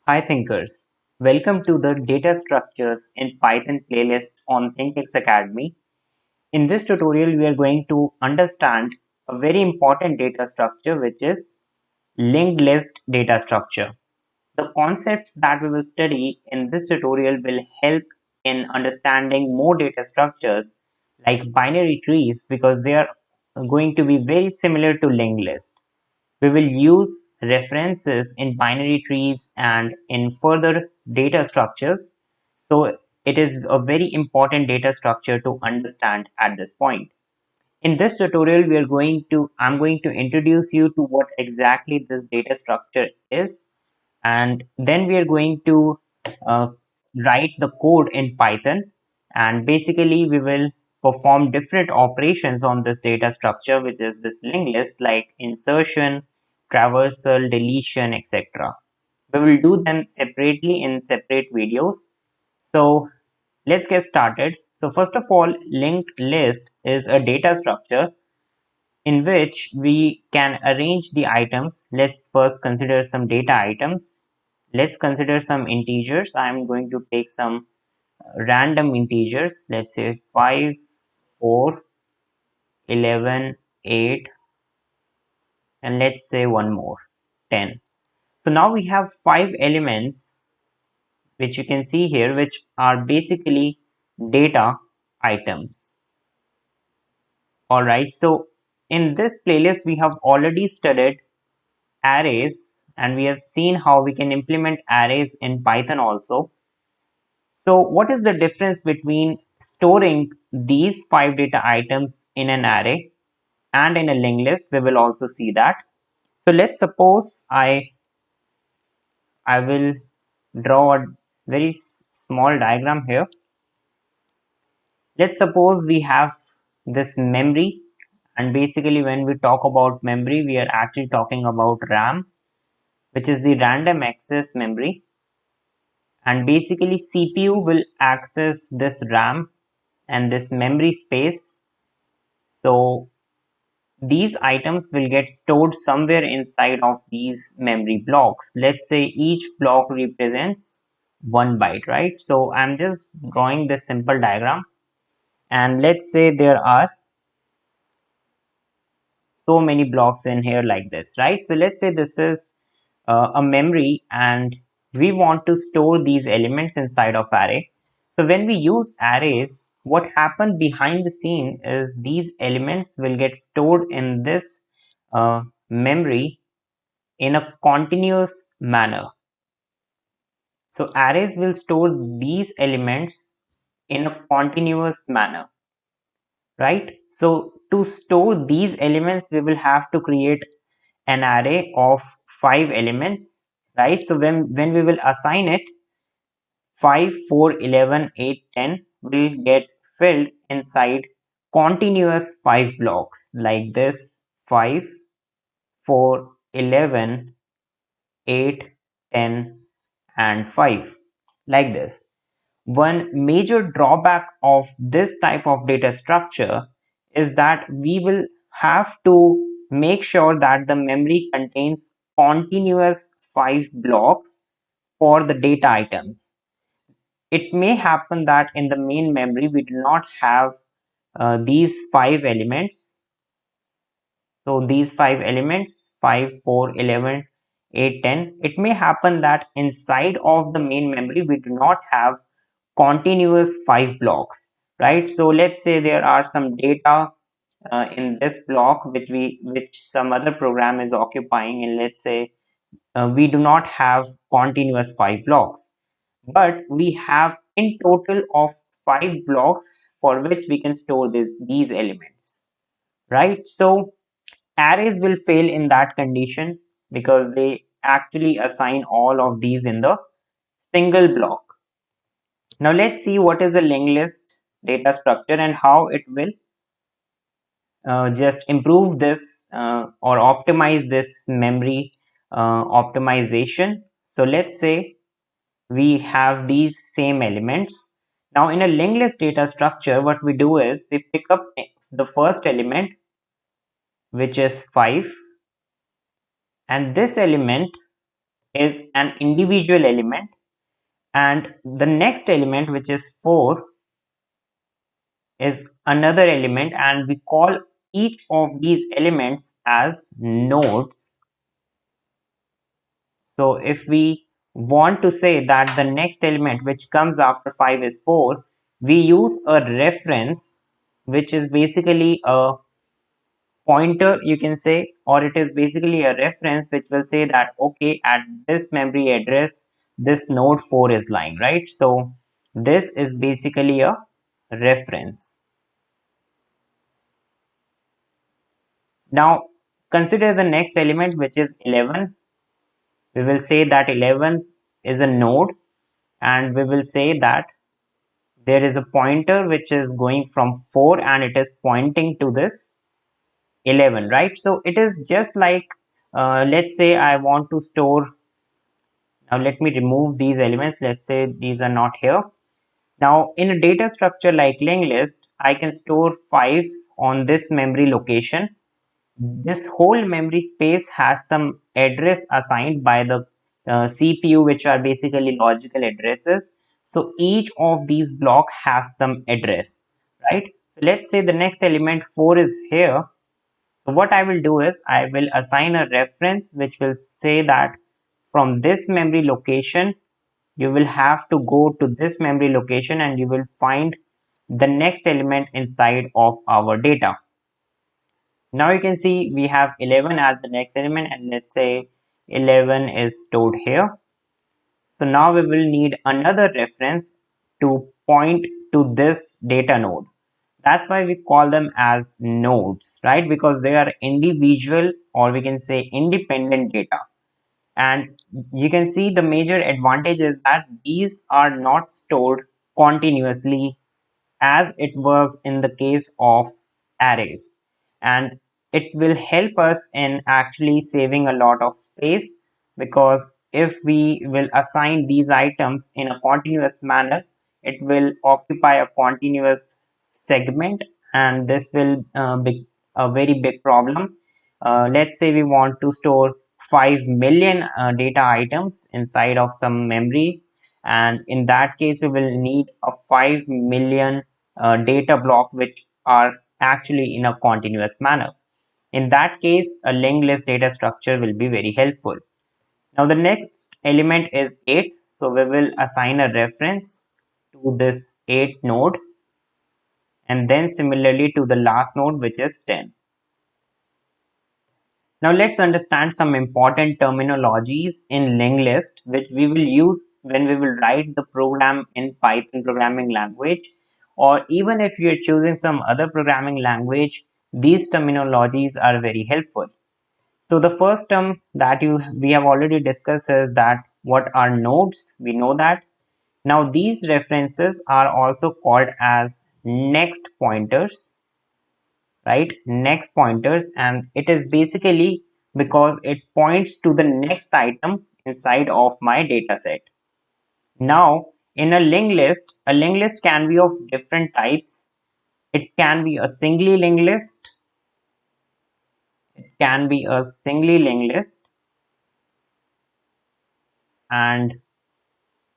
Hi thinkers, welcome to the Data Structures in Python playlist on ThinkX Academy. In this tutorial, we are going to understand a very important data structure which is linked list data structure. The concepts that we will study in this tutorial will help in understanding more data structures like binary trees because they are going to be very similar to linked list. We will use references in binary trees and in further data structures. So it is a very important data structure to understand at this point. In this tutorial, I'm going to introduce you to what exactly this data structure is, and then we are going to uh, write the code in Python, and basically we will perform different operations on this data structure, which is this linked list, like insertion, traversal, deletion, etc. We will do them separately in separate videos. So let's get started. So first of all, linked list is a data structure in which we can arrange the items. Let's first consider some data items. Let's consider some integers. I'm going to take some random integers. Let's say 5, 4, 11, 8, and let's say one more, 10. So now we have 5 elements which you can see here, which are basically data items. Alright, so in this playlist we have already studied arrays, and we have seen how we can implement arrays in Python also. So what is the difference between storing these 5 data items in an array and in a linked list? We will also see that. So let's suppose I will draw a very small diagram here. Let's suppose we have this memory, and basically when we talk about memory, we are actually talking about RAM, which is the random access memory. And basically CPU will access this RAM and this memory space. So these items will get stored somewhere inside of these memory blocks. Let's say each block represents 1 byte, right? So I'm just drawing this simple diagram, and let's say there are so many blocks in here like this, right? So let's say this is a memory, and we want to store these elements inside of array. So when we use arrays, what happens behind the scene is these elements will get stored in this memory in a continuous manner. So arrays will store these elements in a continuous manner, right? So to store these elements, we will have to create an array of 5 elements, right? So when we will assign it, 5, 4, 11, 8, 10 will get filled inside continuous 5 blocks like this: 5, 4, 11, 8, 10, and 5, like this. One major drawback of this type of data structure is that we will have to make sure that the memory contains continuous 5 blocks for the data items. It may happen that in the main memory we do not have these 5 elements. So these 5 elements, 5, 4, 11, 8, 10, it may happen that inside of the main memory we do not have continuous 5 blocks, right? So let's say there are some data in this block which some other program is occupying, and let's say we do not have continuous 5 blocks, but we have in total of 5 blocks for which we can store these elements, right? So arrays will fail in that condition because they actually assign all of these in the single block. Now let's see what is a linked list data structure and how it will just improve this or optimize this memory optimization. So let's say we have these same elements. Now in a linked list data structure, what we do is we pick up the first element, which is 5, and this element is an individual element, and the next element, which is 4, is another element, and we call each of these elements as nodes. So if we want to say that the next element which comes after 5 is 4, we use a reference, which is basically a pointer, you can say, or it is basically a reference which will say that, okay, at this memory address, this node 4 is lying, right? So this is basically a reference. Now consider the next element, which is 11. We will say that 11 is a node, and we will say that there is a pointer which is going from 4 and it is pointing to this 11, right? So it is just like, let's say I want to store. Now let me remove these elements. Let's say these are not here. Now in a data structure like linked list, I can store 5 on this memory location. This whole memory space has some address assigned by the CPU, which are basically logical addresses. So each of these blocks have some address, right? So let's say the next element 4 is here. So what I will do is I will assign a reference which will say that from this memory location, you will have to go to this memory location and you will find the next element inside of our data. Now you can see we have 11 as the next element, and let's say 11 is stored here. So now we will need another reference to point to this data node. That's why we call them as nodes, right? Because they are individual, or we can say independent data. And you can see the major advantage is that these are not stored continuously as it was in the case of arrays, and it will help us in actually saving a lot of space, because if we will assign these items in a continuous manner, it will occupy a continuous segment, and this will be a very big problem. Let's say we want to store 5 million data items inside of some memory, and in that case we will need a 5 million data block which are actually in a continuous manner. In that case, a linked list data structure will be very helpful. Now the next element is 8. So we will assign a reference to this 8 node, and then similarly to the last node, which is 10. Now let's understand some important terminologies in linked list which we will use when we will write the program in Python programming language, or even if you are choosing some other programming language, these terminologies are very helpful. So the first term that we have already discussed is that what are nodes? We know that. Now these references are also called as next pointers, right? Next pointers, and it is basically because it points to the next item inside of my data set. Now in a linked list can be of different types. It can be a singly linked list, it can be a singly linked list, and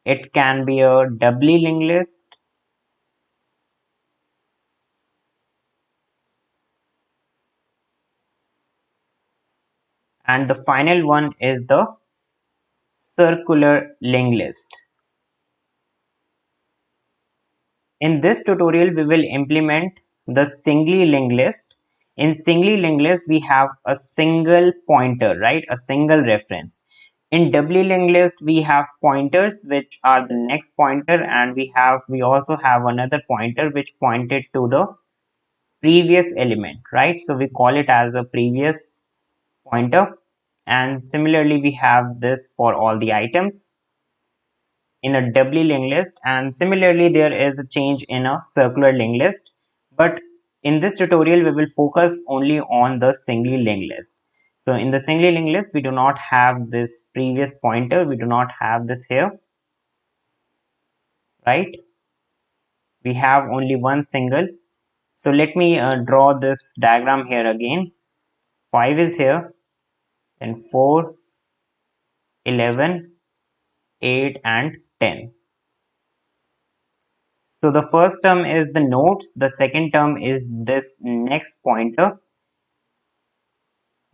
it can be a doubly linked list, and the final one is the circular linked list. In this tutorial, we will implement the singly linked list. In singly linked list, we have a single pointer, right? A single reference. In doubly linked list, we have pointers which are the next pointer, and we also have another pointer which pointed to the previous element, right? So we call it as a previous pointer. And similarly, we have this for all the items in a doubly linked list, and similarly there is a change in a circular linked list, but in this tutorial we will focus only on the singly linked list. So in the singly linked list we do not have this previous pointer, we do not have this here, right? We have only one single. So let me draw this diagram here again. 5 is here, then 4, 11, 8 and 10. So the first term is the nodes, the second term is this next pointer.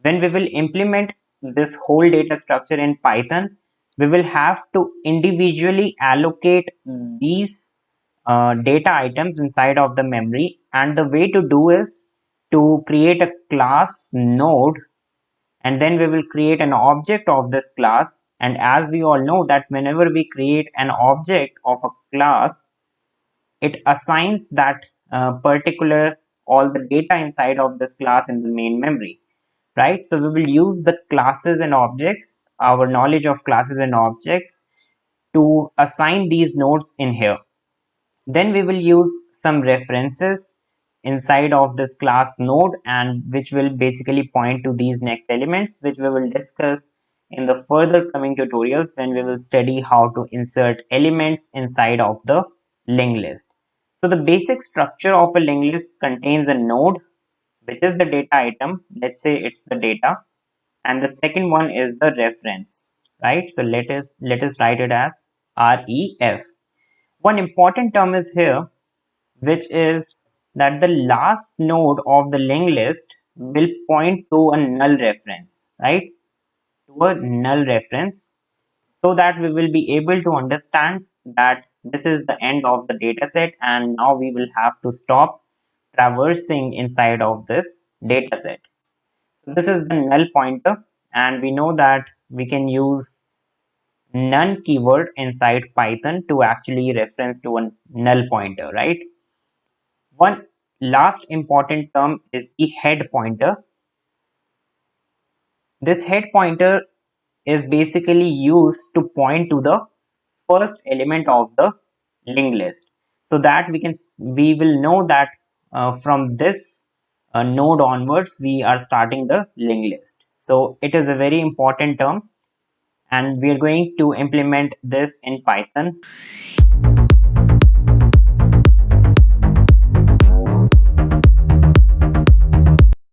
When we will implement this whole data structure in Python, we will have to individually allocate these data items inside of the memory, and the way to do is to create a class node, and then we will create an object of this class. And as we all know that whenever we create an object of a class, it assigns that particular all the data inside of this class in the main memory, right? So we will use the classes and objects, our knowledge of classes and objects, to assign these nodes in here. Then we will use some references inside of this class node, and which will basically point to these next elements, which we will discuss in the further coming tutorials when we will study how to insert elements inside of the linked list. So the basic structure of a linked list contains a node, which is the data item. Let's say it's the data, and the second one is the reference, right? So let us write it as ref. One important term is here, which is that the last node of the linked list will point to a null reference, right? To a null reference, so that we will be able to understand that this is the end of the data set, and now we will have to stop traversing inside of this data set. So this is the null pointer, and we know that we can use none keyword inside Python to actually reference to a null pointer, right? One last important term is the head pointer. This head pointer is basically used to point to the first element of the linked list, so that we will know that from this node onwards we are starting the linked list. So it is a very important term, and we are going to implement this in Python.